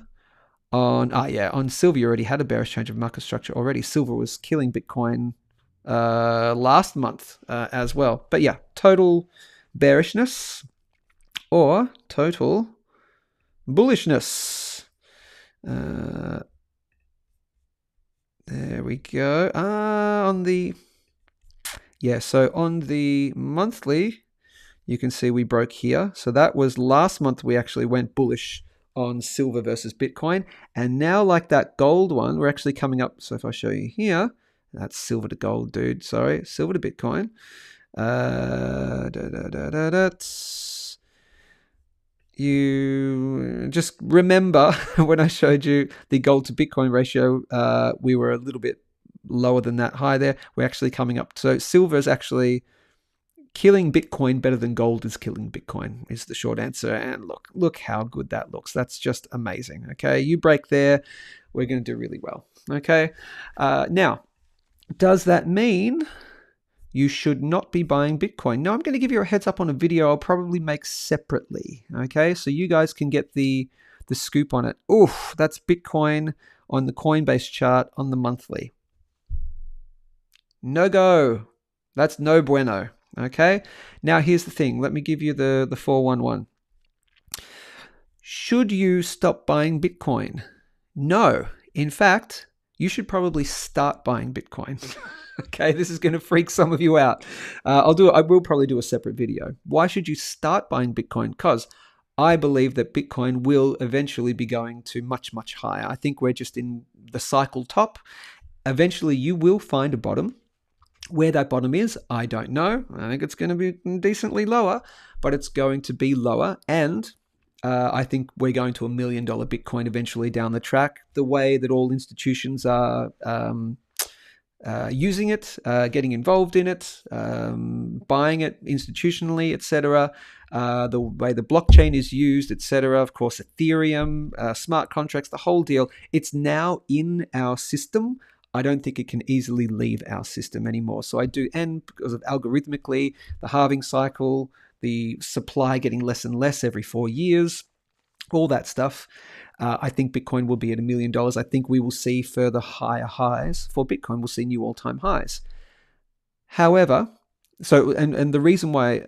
A: On silver, you already had a bearish change of market structure already. Silver was killing Bitcoin last month as well. But yeah, total bearishness or total bullishness. There we go. So on the monthly, you can see we broke here. So that was last month we actually went bullish on silver versus Bitcoin. And now like that gold one, we're actually coming up. So if I show you here, that's silver to gold, dude. Sorry, silver to Bitcoin. You just remember when I showed you the gold to Bitcoin ratio, we were a little bit lower than that high there. We're actually coming up. So silver is actually killing Bitcoin better than gold is killing Bitcoin is the short answer. And look how good that looks. That's just amazing. Okay, you break there, we're going to do really well. Okay, now, does that mean you should not be buying Bitcoin? No, I'm going to give you a heads up on a video I'll probably make separately. Okay, so you guys can get the scoop on it. Oof, that's Bitcoin on the Coinbase chart on the monthly. No go. That's no bueno. Okay, now here's the thing. Let me give you the 411. Should you stop buying Bitcoin? No. In fact, you should probably start buying Bitcoin. Okay, this is going to freak some of you out. I will probably do a separate video. Why should you start buying Bitcoin? Because I believe that Bitcoin will eventually be going to much, much higher. I think we're just in the cycle top. Eventually, you will find a bottom. Where that bottom is, I don't know. I think it's going to be decently lower, but it's going to be lower. And I think we're going to $1 million Bitcoin eventually down the track. The way that all institutions are using it, getting involved in it, buying it institutionally, etc. The way the blockchain is used, etc. Of course, Ethereum, smart contracts, the whole deal. It's now in our system. I don't think it can easily leave our system anymore. So I do, and because of algorithmically, the halving cycle, the supply getting less and less every 4 years, all that stuff, I think Bitcoin will be at $1 million. I think we will see further higher highs for Bitcoin. We'll see new all-time highs. However, and the reason why,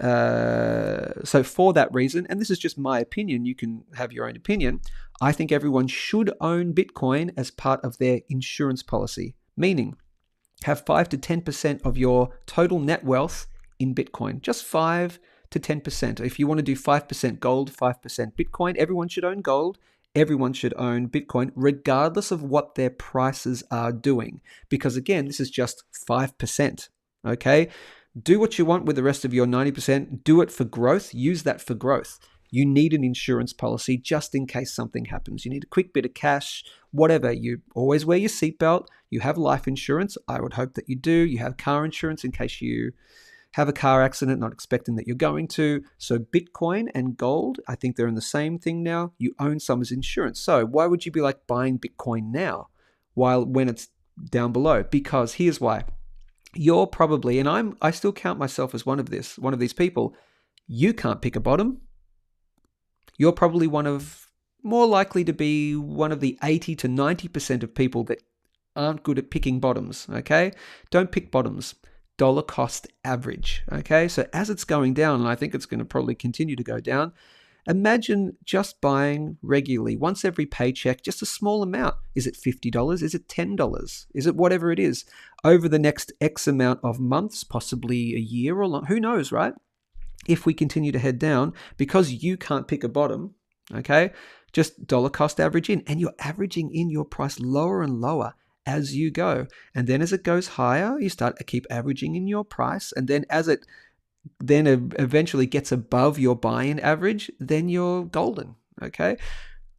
A: so for that reason, and this is just my opinion, you can have your own opinion, I think everyone should own Bitcoin as part of their insurance policy, meaning have 5 to 10% of your total net wealth in Bitcoin, just 5 to 10%. If you want to do 5% gold, 5% Bitcoin, everyone should own gold. Everyone should own Bitcoin, regardless of what their prices are doing. Because again, this is just 5%, okay? Do what you want with the rest of your 90%. Do it for growth. Use that for growth. You need an insurance policy just in case something happens. You need a quick bit of cash, whatever. You always wear your seatbelt. You have life insurance. I would hope that you do. You have car insurance in case you have a car accident, not expecting that you're going to. So Bitcoin and gold, I think they're in the same thing now. You own some as insurance. So why would you be like buying Bitcoin now when it's down below? Because here's why. You're probably, and I still count myself as one of these people. You can't pick a bottom. You're probably more likely to be one of the 80 to 90% of people that aren't good at picking bottoms, okay? Don't pick bottoms. Dollar cost average, okay? So as it's going down, and I think it's going to probably continue to go down, imagine just buying regularly, once every paycheck, just a small amount. Is it $50? Is it $10? Is it whatever it is? Over the next X amount of months, possibly a year or long, who knows, right? If we continue to head down, because you can't pick a bottom, okay, just dollar cost average in, and you're averaging in your price lower and lower as you go. And then as it goes higher, you start to keep averaging in your price. And then as it then eventually gets above your buy-in average, then you're golden, okay?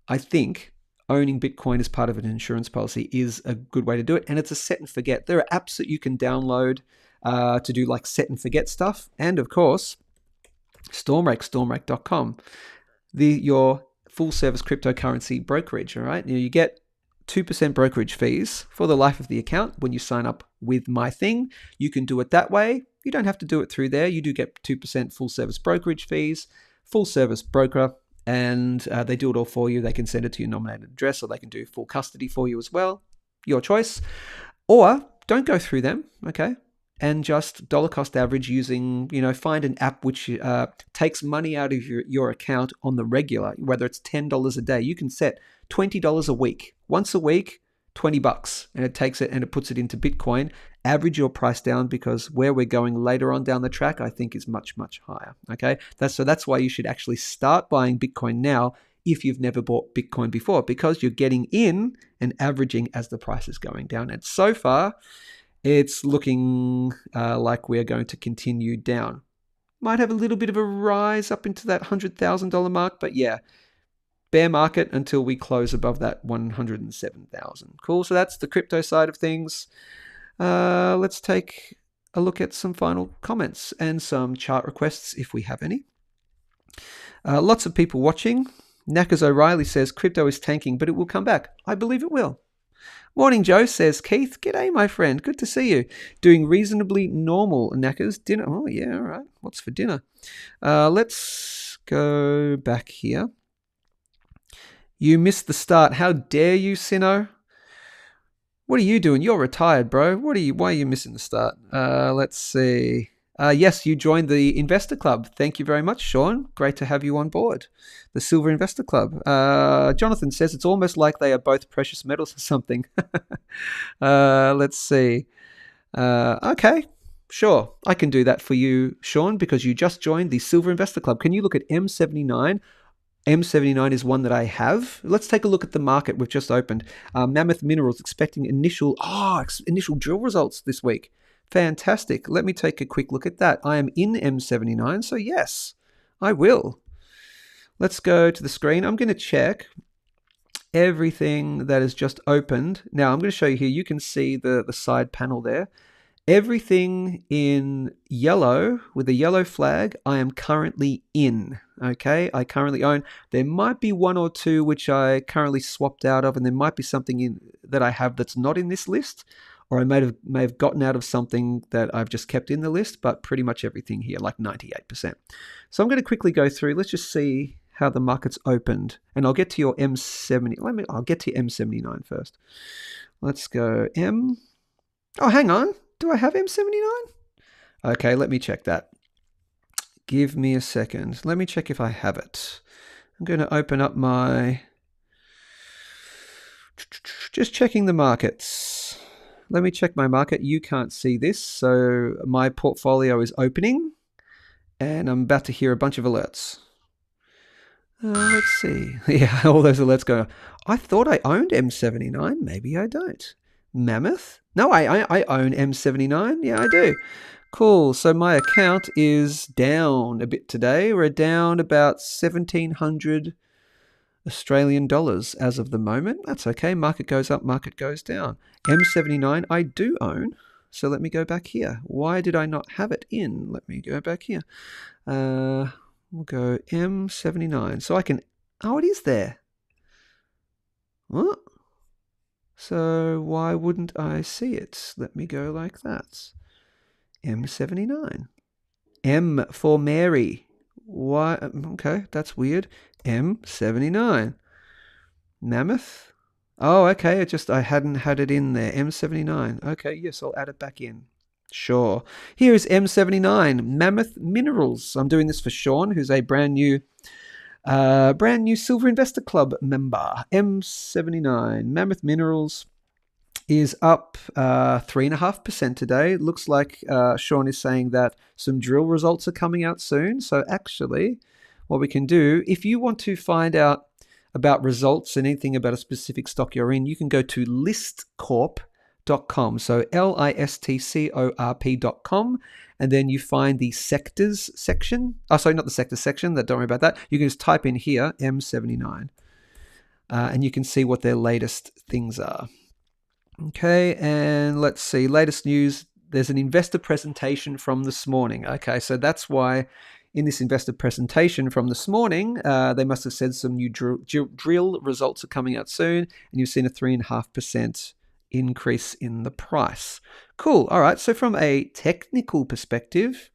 A: I think owning Bitcoin as part of an insurance policy is a good way to do it. And it's a set and forget. There are apps that you can download to do like set and forget stuff. And of course, stormrake.com, your full service cryptocurrency brokerage, all right? You get 2% brokerage fees for the life of the account when you sign up with my thing. You can do it that way. You don't have to do it through there. You do get 2% full service brokerage fees, full service broker, and they do it all for you. They can send it to your nominated address, or they can do full custody for you as well. Your choice. Or don't go through them, okay? And just dollar cost average using, find an app which takes money out of your account on the regular, whether it's $10 a day. You can set $20 a week. Once a week, $20, and it takes it and it puts it into Bitcoin. Average your price down, because where we're going later on down the track, I think, is much, much higher. Okay, that's why you should actually start buying Bitcoin now if you've never bought Bitcoin before, because you're getting in and averaging as the price is going down. And so far, it's looking like we're going to continue down. Might have a little bit of a rise up into that $100,000 mark, but yeah, bear market until we close above that 107,000. Cool. So that's the crypto side of things. Let's take a look at some final comments and some chart requests if we have any. Lots of people watching. Knackers O'Reilly says crypto is tanking, but it will come back. I believe it will. Morning Joe says, Keith, g'day my friend, good to see you. Doing reasonably normal, Knackers. Dinner, oh yeah, all right. What's for dinner? Let's go back here. You missed the start. How dare you, Sino? What are you doing? You're retired, bro. Why are you missing the start? Let's see. Yes, you joined the Investor Club. Thank you very much, Sean. Great to have you on board. The Silver Investor Club. Jonathan says it's almost like they are both precious metals or something. Let's see. Okay, sure. I can do that for you, Sean, because you just joined the Silver Investor Club. Can you look at M79? M79 is one that I have. Let's take a look at the market. We've just opened. Mammoth Minerals expecting initial drill results this week. Fantastic. Let me take a quick look at that. I am in M79, so yes, I will. Let's go to the screen. I'm going to check everything that is just opened. Now, I'm going to show you here. You can see the side panel there. Everything in yellow with a yellow flag, I am currently in. Okay, I currently own. There might be one or two which I currently swapped out of, and there might be something in that I have that's not in this list, or I may have gotten out of something that I've just kept in the list, but pretty much everything here, like 98%. So I'm going to quickly go through. Let's just see how the market's opened, and I'll get to your M70. I'll get to M79 first. Let's go M. Oh, hang on. Do I have M79? Okay, let me check that. Give me a second. Let me check if I have it. I'm going to open up my... Just checking the markets. Let me check my market. You can't see this, so my portfolio is opening, and I'm about to hear a bunch of alerts. Let's see. Yeah, all those alerts go. I thought I owned M79. Maybe I don't. Mammoth? No, I own M79. Yeah, I do. Cool. So my account is down a bit today. We're down about 1,700 Australian dollars as of the moment. That's okay. Market goes up, market goes down. M79 I do own. So let me go back here. Why did I not have it in? Let me go back here. We'll go M79. So I can... Oh, it is there. What? So why wouldn't I see it? Let me go like that. M79. M for Mary. Why? Okay, that's weird. M79. Mammoth? Oh, okay. I hadn't had it in there. M79. Okay, yes, I'll add it back in. Sure. Here is M79, Mammoth Minerals. I'm doing this for Sean, who's a brand new Silver Investor Club member. M79, Mammoth Minerals is up 3.5% today. Looks like Sean is saying that some drill results are coming out soon. So actually, what we can do, if you want to find out about results and anything about a specific stock you're in, you can go to listcorp.com. So listcorp.com. And then you find the sectors section. Oh, sorry, not the sectors section. Don't worry about that. You can just type in here, M79. And you can see what their latest things are. Okay, and let's see. Latest news. There's an investor presentation from this morning. Okay, so that's why in this investor presentation from this morning, they must have said some new drill results are coming out soon, and you've seen a 3.5% increase in the price. Cool. All right. So from a technical perspective,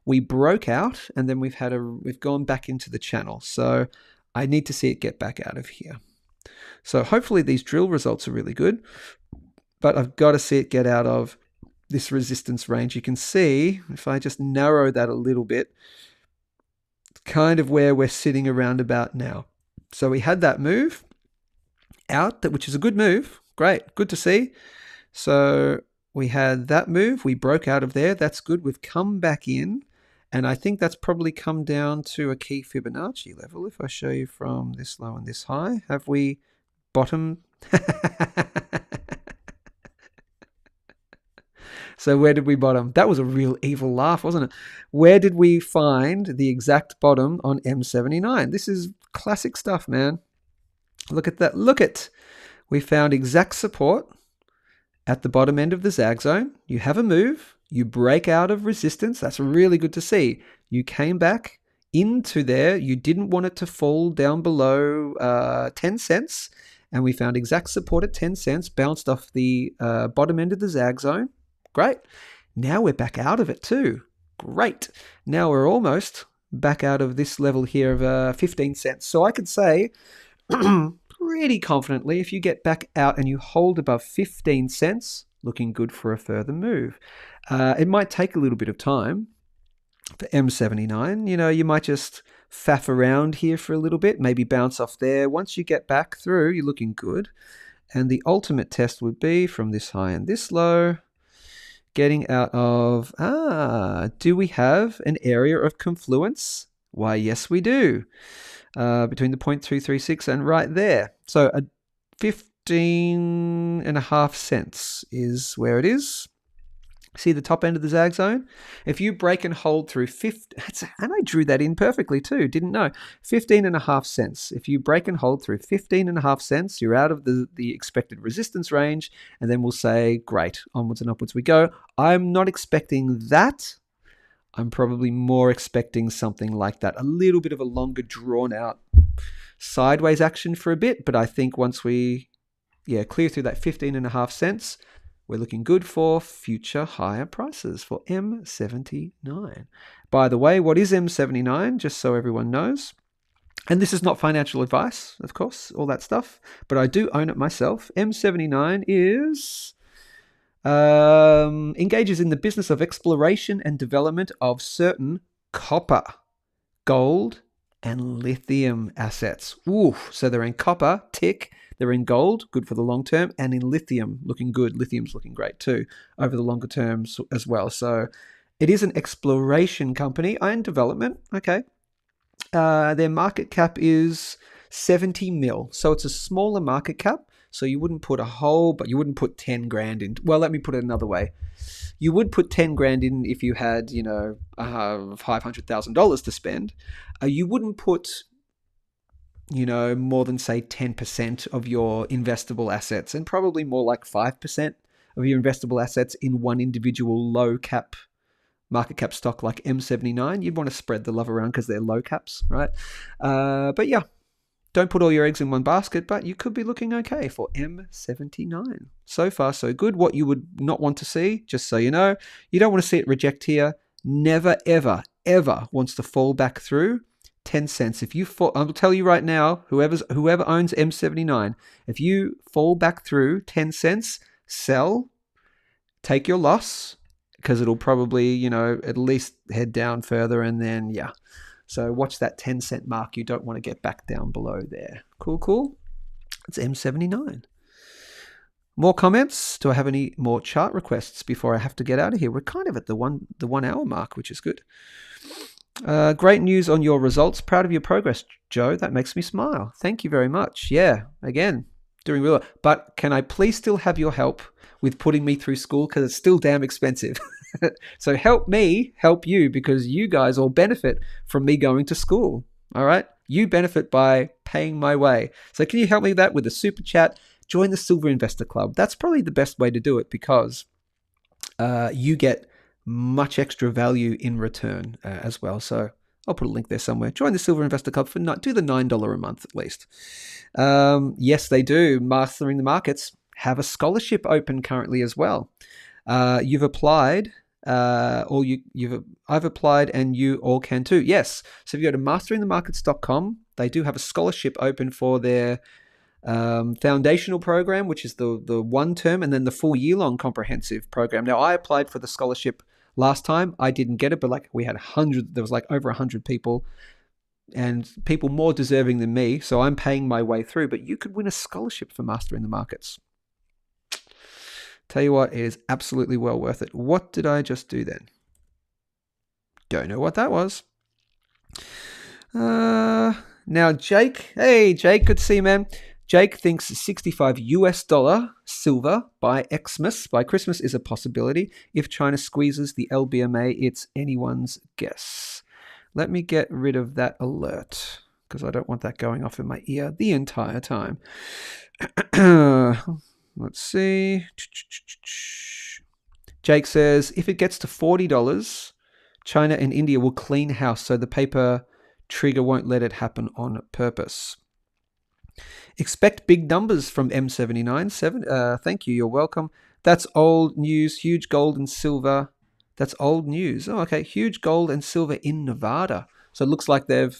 A: we broke out, and then we've gone back into the channel. So I need to see it get back out of here. So hopefully these drill results are really good, but I've got to see it get out of this resistance range. You can see, if I just narrow that a little bit, it's kind of where we're sitting around about now. So we had that move out, which is a good move. Great, good to see. So we had that move. We broke out of there. That's good. We've come back in, and I think that's probably come down to a key Fibonacci level. If I show you from this low and this high, have we bottomed? So where did we bottom? That was a real evil laugh, wasn't it? Where did we find the exact bottom on M79? This is classic stuff, man. Look at that. Look at. We found exact support at the bottom end of the zag zone. You have a move. You break out of resistance. That's really good to see. You came back into there. You didn't want it to fall down below 10 cents. And we found exact support at 10 cents. Bounced off the bottom end of the zag zone. Great. Now we're back out of it too. Great. Now we're almost back out of this level here of 15 cents. So I could say pretty confidently, if you get back out and you hold above 15 cents, looking good for a further move. It might take a little bit of time for M79. You know, you might just faff around here for a little bit, maybe bounce off there. Once you get back through, you're looking good. And the ultimate test would be from this high and this low, getting out of, do we have an area of confluence? Why, yes, we do. Between the 0.236 and right there. So a 15.5 cents is where it is. See the top end of the zag zone? If you break and hold through 50, and I drew that in perfectly too, didn't know. 15.5 cents. If you break and hold through 15.5 cents, you're out of the expected resistance range, and then we'll say, great, onwards and upwards we go. I'm not expecting that. I'm probably more expecting something like that. A little bit of a longer drawn out sideways action for a bit, but I think once we clear through that 15.5 cents, we're looking good for future higher prices for M79. By the way, what is M79? Just so everyone knows. And this is not financial advice, of course, all that stuff, but I do own it myself. M79 is engages in the business of exploration and development of certain copper, gold, and lithium assets. Ooh, so they're in copper, tick. They're in gold, good for the long term, and in lithium, looking good. Lithium's looking great too over the longer term as well. So it is an exploration company and development. Okay. Their market cap is 70 mil. So it's a smaller market cap. So you wouldn't put you wouldn't put 10 grand in. Well, let me put it another way. You would put 10 grand in if you had, $500,000 to spend. You wouldn't put, more than say 10% of your investable assets, and probably more like 5%. of your investable assets in one individual low cap market cap stock like M79. You'd want to spread the love around because they're low caps, right? But yeah, don't put all your eggs in one basket, but you could be looking okay for M79. So far, so good. What you would not want to see, just so you know, you don't want to see it reject here. Never, ever, ever wants to fall back through 10 cents. If you fall, I'll tell you right now, whoever owns M79, if you fall back through 10 cents, sell, take your loss, because it'll probably, at least head down further, and then, yeah. So watch that 10 cent mark. You don't want to get back down below there. Cool. It's M79. More comments? Do I have any more chart requests before I have to get out of here? We're kind of at the 1 hour mark, which is good. Great news on your results. Proud of your progress, Joe. That makes me smile. Thank you very much. Yeah, again, doing real. But can I please still have your help with putting me through school, because it's still damn expensive. So help me help you, because you guys all benefit from me going to school. All right? You benefit by paying my way. So can you help me with that with a super chat? Join the Silver Investor Club. That's probably the best way to do it, because you get much extra value in return as well. So I'll put a link there somewhere. Join the Silver Investor Club do the $9 a month at least. Yes, they do. Mastering the Markets have a scholarship open currently as well. You've applied, I've applied, and you all can too. Yes. So if you go to masteringthemarkets.com, they do have a scholarship open for their foundational program, which is the 1 term, and then the full year-long comprehensive program. Now, I applied for the scholarship last time. I didn't get it, but we had there was over 100 people, and people more deserving than me. So I'm paying my way through, but you could win a scholarship for Mastering the Markets. Tell you what, it is absolutely well worth it. What did I just do then? Don't know what that was. Now, Jake. Hey, Jake, good to see you, man. Jake thinks $65 silver by Xmas, by Christmas, is a possibility. If China squeezes the LBMA, it's anyone's guess. Let me get rid of that alert, because I don't want that going off in my ear the entire time. Let's see. Jake says, if it gets to $40, China and India will clean house, so the paper trigger won't let it happen on purpose. Expect big numbers from M79. Thank you. You're welcome. That's old news. Huge gold and silver. That's old news. Oh, okay. Huge gold and silver in Nevada. So it looks like they've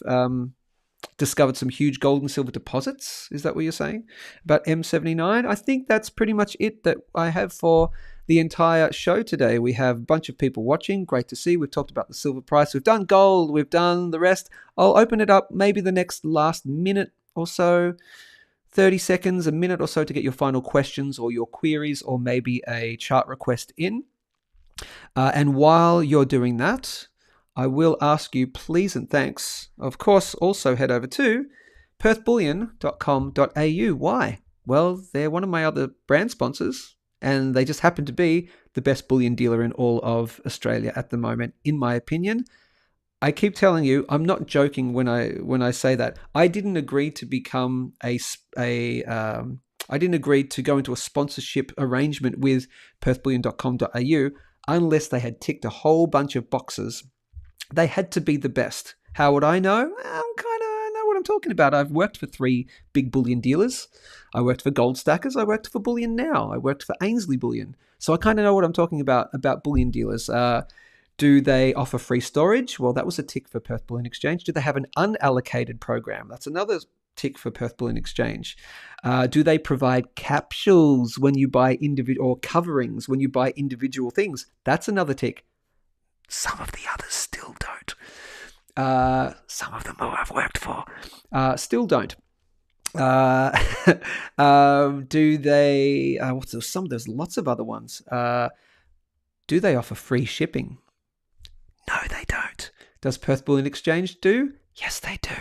A: discovered some huge gold and silver deposits. Is that what you're saying about M79? I think that's pretty much it that I have for the entire show today. We have a bunch of people watching. Great to see. We've talked about the silver price. We've done gold. We've done the rest. I'll open it up maybe the next last minute or so, 30 seconds, a minute or so, to get your final questions or your queries, or maybe a chart request in. And while you're doing that, I will ask you, please and thanks, of course, also head over to perthbullion.com.au. Why? Well, they're one of my other brand sponsors, and they just happen to be the best bullion dealer in all of Australia at the moment, in my opinion. I keep telling you, I'm not joking when I say that. I didn't agree to become I didn't agree to go into a sponsorship arrangement with perthbullion.com.au unless they had ticked a whole bunch of boxes. They had to be the best. How would I know? I know what I'm talking about. I've worked for 3 big bullion dealers. I worked for Goldstackers. I worked for Bullion Now. I worked for Ainslie Bullion. So I kind of know what I'm talking about bullion dealers. Do they offer free storage? Well, that was a tick for Perth Bullion Exchange. Do they have an unallocated program? That's another tick for Perth Bullion Exchange. Do they provide capsules when you buy or coverings when you buy individual things? That's another tick. Some of the others still don't. Some of them who I've worked for still don't. Do they? There's lots of other ones. Do they offer free shipping? No, they don't. Does Perth Bullion Exchange do? Yes, they do.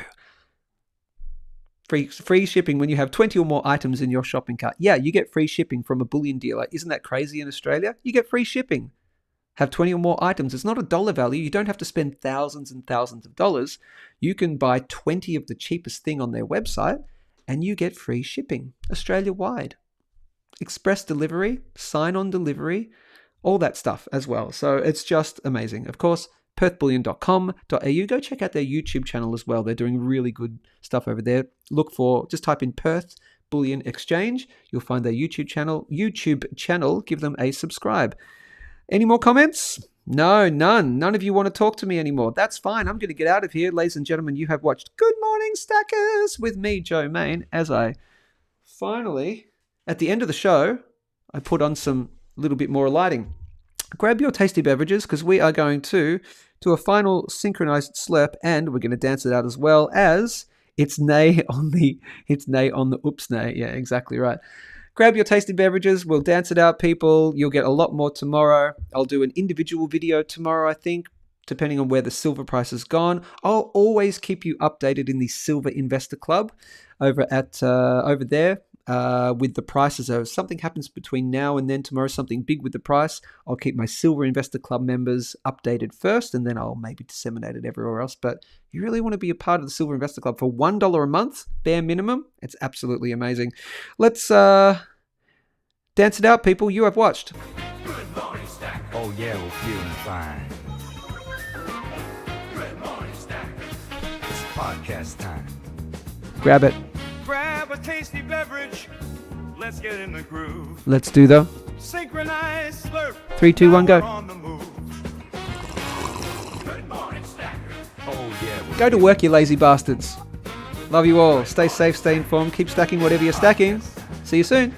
A: Free shipping when you have 20 or more items in your shopping cart. Yeah, you get free shipping from a bullion dealer. Isn't that crazy in Australia? You get free shipping. Have 20 or more items. It's not a dollar value. You don't have to spend thousands and thousands of dollars. You can buy 20 of the cheapest thing on their website and you get free shipping Australia-wide. express delivery, sign-on delivery, all that stuff as well. So it's just amazing. Of course, perthbullion.com.au. Go check out their YouTube channel as well. They're doing really good stuff over there. Just type in Perth Bullion Exchange. You'll find their YouTube channel. Give them a subscribe. Any more comments? No, none. None of you want to talk to me anymore. That's fine. I'm going to get out of here. Ladies and gentlemen, you have watched Good Morning Stackers with me, Joe Main, as I finally, at the end of the show, I put on some little bit more lighting. Grab your tasty beverages because we are going to do a final synchronized slurp, and we're going to dance it out as well as it's nay on the oops nay. Yeah, exactly right. Grab your tasty beverages. We'll dance it out, people. You'll get a lot more tomorrow. I'll do an individual video tomorrow, I think, depending on where the silver price has gone. I'll always keep you updated in the Silver Investor Club over there with the prices. So if something happens between now and then, tomorrow, something big with the price, I'll keep my Silver Investor Club members updated first, and then I'll maybe disseminate it everywhere else. But you really want to be a part of the Silver Investor Club for $1 a month, bare minimum. It's absolutely amazing. Let's dance it out, people. You have watched
C: Good morning, Stack. Oh yeah, we're feeling fine. Good morning, Stack. It's podcast time.
A: Grab it.
C: Grab a tasty beverage. Let's get in the groove.
A: Let's do the
C: Synchronized slurp.
A: 3, 2, 1,
C: Now
A: go.
C: we're on the move. Good morning, Stacker. Oh yeah.
A: Go to work, you lazy bastards. Love you all. Stay safe, stay informed, keep stacking whatever you're stacking. See you soon.